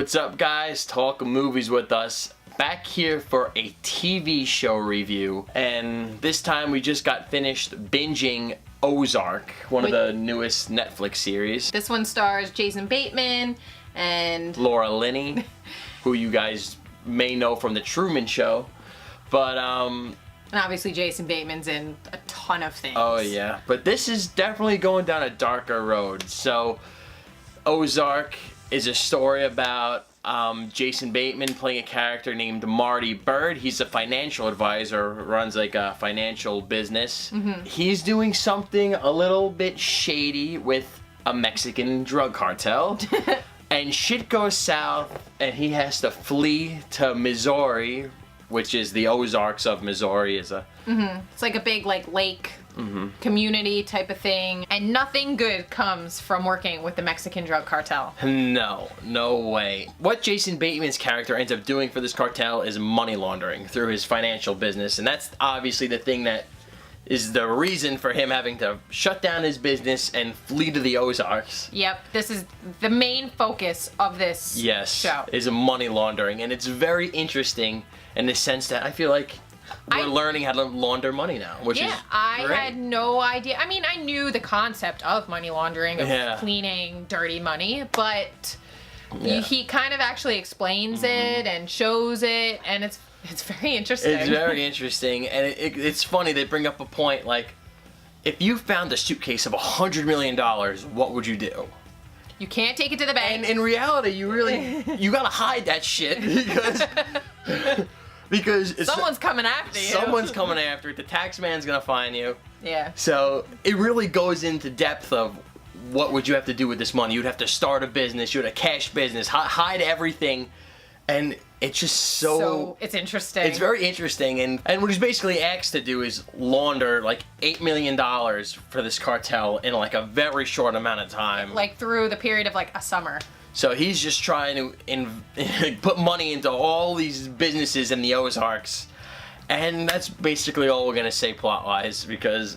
What's up, guys? Talk movies with us. Back here for a TV show review, and this time we just got finished binging Ozark, one of the newest Netflix series. This one stars Jason Bateman and Laura Linney, who you guys may know from The Truman Show, but and obviously Jason Bateman's in a ton of things. Oh yeah, but this is definitely going down a darker road. So Ozark is a story about Jason Bateman playing a character named Marty Bird. He's a financial advisor, runs like a financial business. He's doing something a little bit shady with a Mexican drug cartel. And shit goes south, and he has to flee to Missouri, which is the Ozarks of Missouri. It's like a big lake community type of thing, and nothing good comes from working with the Mexican drug cartel. No way. What Jason Bateman's character ends up doing for this cartel is money laundering through his financial business, and that's obviously the thing that is the reason for him having to shut down his business and flee to the Ozarks. Yep, this is the main focus of this show. Is money laundering, and it's very interesting in the sense that I feel like we're learning how to launder money now, which is great. I had no idea. I mean, I knew the concept of money laundering, of cleaning dirty money, but he kind of actually explains it and shows it, and it's very interesting. It's very interesting, and it's funny. They bring up a point like, if you found a suitcase of $100 million, what would you do? You can't take it to the bank. And in reality, you gotta hide that shit because someone's coming after you. Someone's coming after it. The tax man's gonna find you. Yeah. So it really goes into depth of what would you have to do with this money. You'd have to start a business. You'd have a cash business. Hide everything, and it's just so it's interesting. It's very interesting, and what he's basically asked to do is launder like $8 million for this cartel in like a very short amount of time. Like through the period of like a summer. So he's just trying to put money into all these businesses in the Ozarks, and that's basically all we're gonna say plot-wise because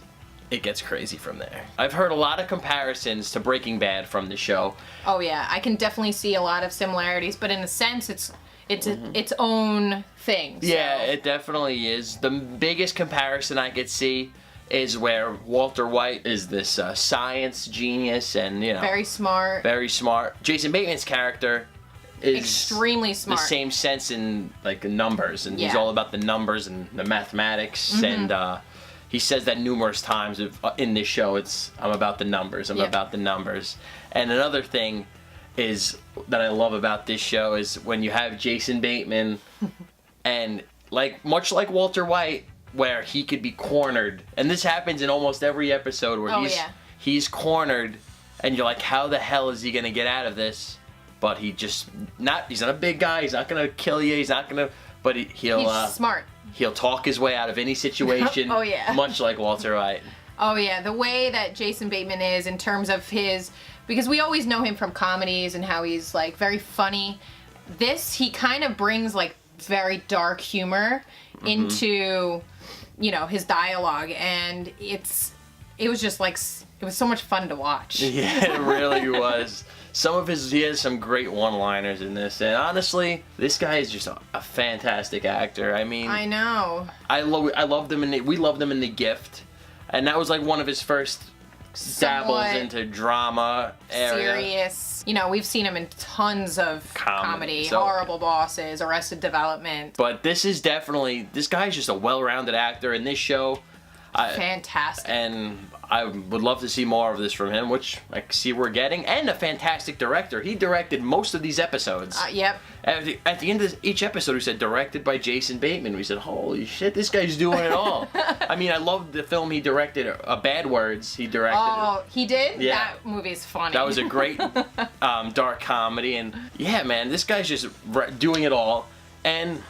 it gets crazy from there. I've heard a lot of comparisons to Breaking Bad from the show. Oh yeah, I can definitely see a lot of similarities, but in a sense, it's its own thing. So. Yeah, it definitely is. The biggest comparison I could see is where Walter White is this science genius and, you know... Very smart. Very smart. Jason Bateman's character is... extremely smart. The same sense in, like, the numbers. And he's all about the numbers and the mathematics. And he says that numerous times in this show. I'm about the numbers. I'm about the numbers. And another thing is that I love about this show is when you have Jason Bateman and, much like Walter White, where he could be cornered, and this happens in almost every episode where he's cornered, and you're like, how the hell is he gonna get out of this? But he's not a big guy. He's not gonna kill you. He's not gonna. But he's smart. He'll talk his way out of any situation. Oh yeah. Much like Walter White. Oh yeah, the way that Jason Bateman is in terms of because we always know him from comedies and how he's like very funny. He kind of brings like very dark humor into, his dialogue, and it was just like, it was so much fun to watch. Yeah, it really was. He has some great one-liners in this, and honestly, this guy is just a fantastic actor. I mean, I know. I loved him we loved him in The Gift, and that was like one of his first dabbles into drama area. Serious. We've seen him in tons of comedy. Horrible Bosses, Arrested Development. But this guy's just a well-rounded actor in this show. Fantastic. And I would love to see more of this from him, which I see we're getting. And a fantastic director. He directed most of these episodes. Yep. At the end of each episode, we said, directed by Jason Bateman. We said, holy shit, this guy's doing it all. I mean, I loved the film he directed, Bad Words. He directed. Oh, he did? Yeah. That movie's funny. That was a great dark comedy. And yeah, man, this guy's just doing it all. And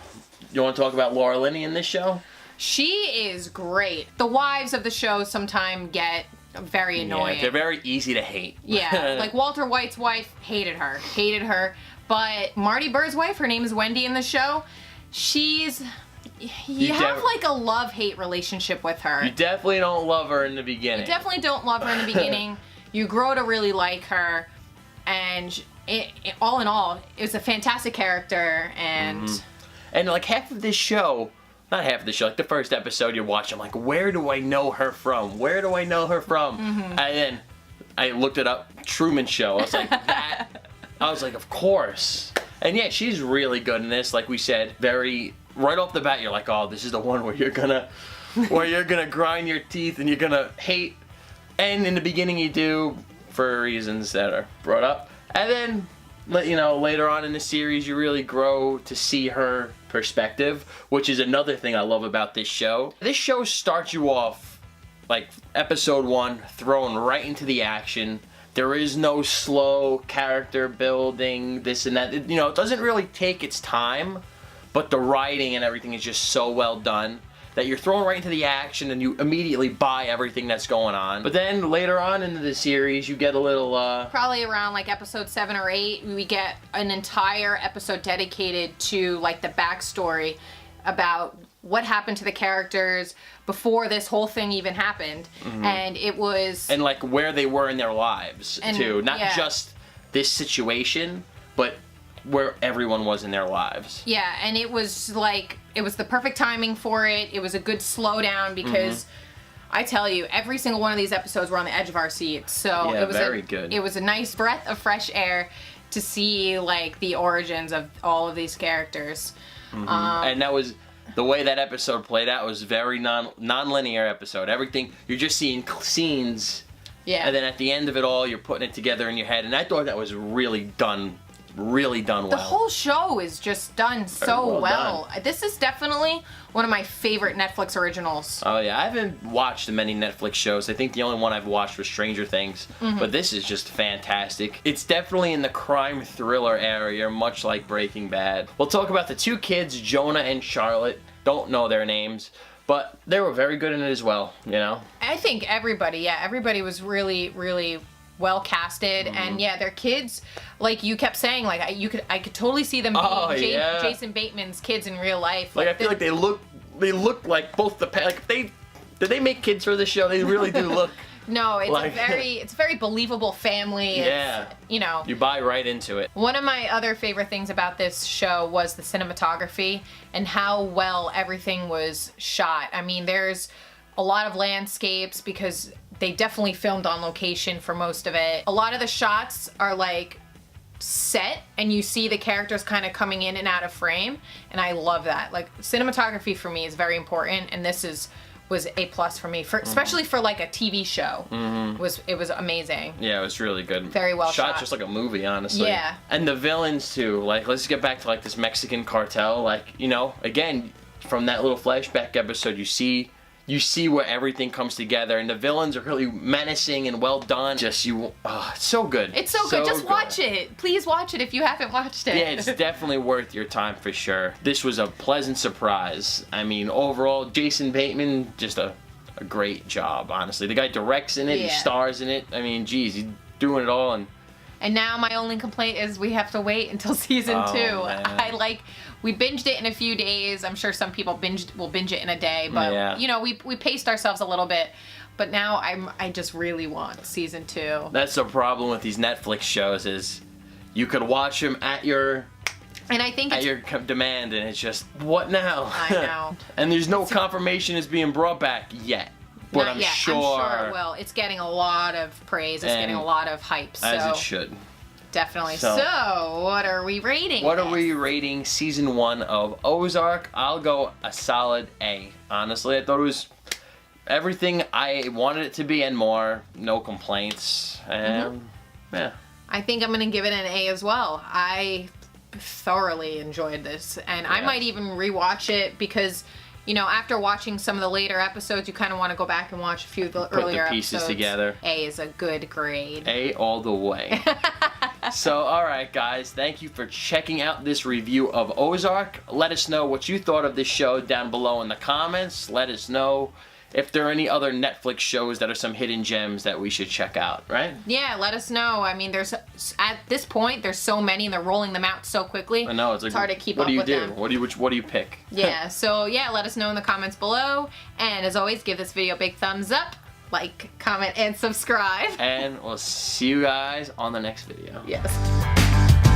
you want to talk about Laura Linney in this show? She is great. The wives of the show sometimes get very annoying. Yeah, they're very easy to hate. Yeah, like Walter White's wife hated her. But Marty Bird's wife, her name is Wendy in the show, you have like a love-hate relationship with her. You definitely don't love her in the beginning. You definitely don't love her in the beginning. You grow to really like her, and all in all, it was a fantastic character, and and like half of this show, not half of the show, like the first episode you're watching, I'm like, where do I know her from? Where do I know her from? And then I looked it up, Truman Show. I was like, that. I was like, of course. And yeah, she's really good in this. Like we said, very right off the bat, you're like, oh, this is the one where you're gonna grind your teeth and you're gonna hate. And in the beginning, you do for reasons that are brought up. And then, later on in the series, you really grow to see her perspective, which is another thing I love about this show. This show starts you off, like, episode 1, thrown right into the action. There is no slow character building, this and that. It doesn't really take its time, but the writing and everything is just so well done that you're thrown right into the action and you immediately buy everything that's going on. But then later on into the series, you get a little, probably around like episode 7 or 8, we get an entire episode dedicated to like the backstory about what happened to the characters before this whole thing even happened. And it was... And like where they were in their lives, too. Not just this situation, but where everyone was in their lives. Yeah, and it was like, it was the perfect timing for it. It was a good slowdown because I tell you, every single one of these episodes were on the edge of our seats. So yeah, it was very good. It was a nice breath of fresh air to see like the origins of all of these characters. And that was the way that episode played out was very non-linear episode. Everything, you're just seeing scenes. Yeah. And then at the end of it all, you're putting it together in your head. And I thought that was really done well. The whole show is just done so well. Done. This is definitely one of my favorite Netflix originals. Oh yeah, I haven't watched many Netflix shows. I think the only one I've watched was Stranger Things. But this is just fantastic. It's definitely in the crime thriller area, much like Breaking Bad. We'll talk about the two kids, Jonah and Charlotte. Don't know their names, but they were very good in it as well, I think everybody was really, really well casted, and their kids, like you kept saying, like I could totally see them being Jason Bateman's kids in real life. Like I feel like they look like both the did they make kids for this show? They really do look. No, it's like, it's a very believable family. Yeah, it's, you buy right into it. One of my other favorite things about this show was the cinematography and how well everything was shot. I mean, there's a lot of landscapes because they definitely filmed on location for most of it. A lot of the shots are like set and you see the characters kind of coming in and out of frame, and I love that. Like cinematography for me is very important, and this was A+ for me, especially for like a TV show. It was amazing. Yeah, it was really good. Very well shot. Just like a movie, honestly. Yeah. And the villains too. Like, let's get back to like this Mexican cartel. Like, again, from that little flashback episode, you see where everything comes together, and the villains are really menacing and well done. It's so good. It's so good. Just watch it. Please watch it if you haven't watched it. Yeah, it's definitely worth your time for sure. This was a pleasant surprise. I mean, overall, Jason Bateman, just a great job, honestly. The guy directs in it, he stars in it. I mean, geez, he's doing it all. And now my only complaint is we have to wait until season 2. Man. We binged it in a few days. I'm sure some people will binge it in a day, but we paced ourselves a little bit. But now I just really want season 2. That's the problem with these Netflix shows is you could watch them at your demand, and it's just, what now? I know. And there's no confirmation it's being brought back yet. But I'm sure it will. It's getting a lot of praise. It's getting a lot of hype. As it should. Definitely. So what are we rating? What are we rating season 1 of Ozark? I'll go a solid A. Honestly, I thought it was everything I wanted it to be and more. No complaints. And yeah. I think I'm going to give it an A as well. I thoroughly enjoyed this, and I might even rewatch it because, after watching some of the later episodes, you kind of want to go back and watch a few of the earlier pieces episodes. Together. A is a good grade. A all the way. So, alright guys, thank you for checking out this review of Ozark. Let us know what you thought of this show down below in the comments. Let us know if there are any other Netflix shows that are some hidden gems that we should check out, right? Yeah, let us know. I mean, at this point, there's so many and they're rolling them out so quickly. I know, it's hard to keep up with them. What do you pick? Yeah, so let us know in the comments below. And as always, give this video a big thumbs up. like, comment, and subscribe. And we'll see you guys on the next video. Yes.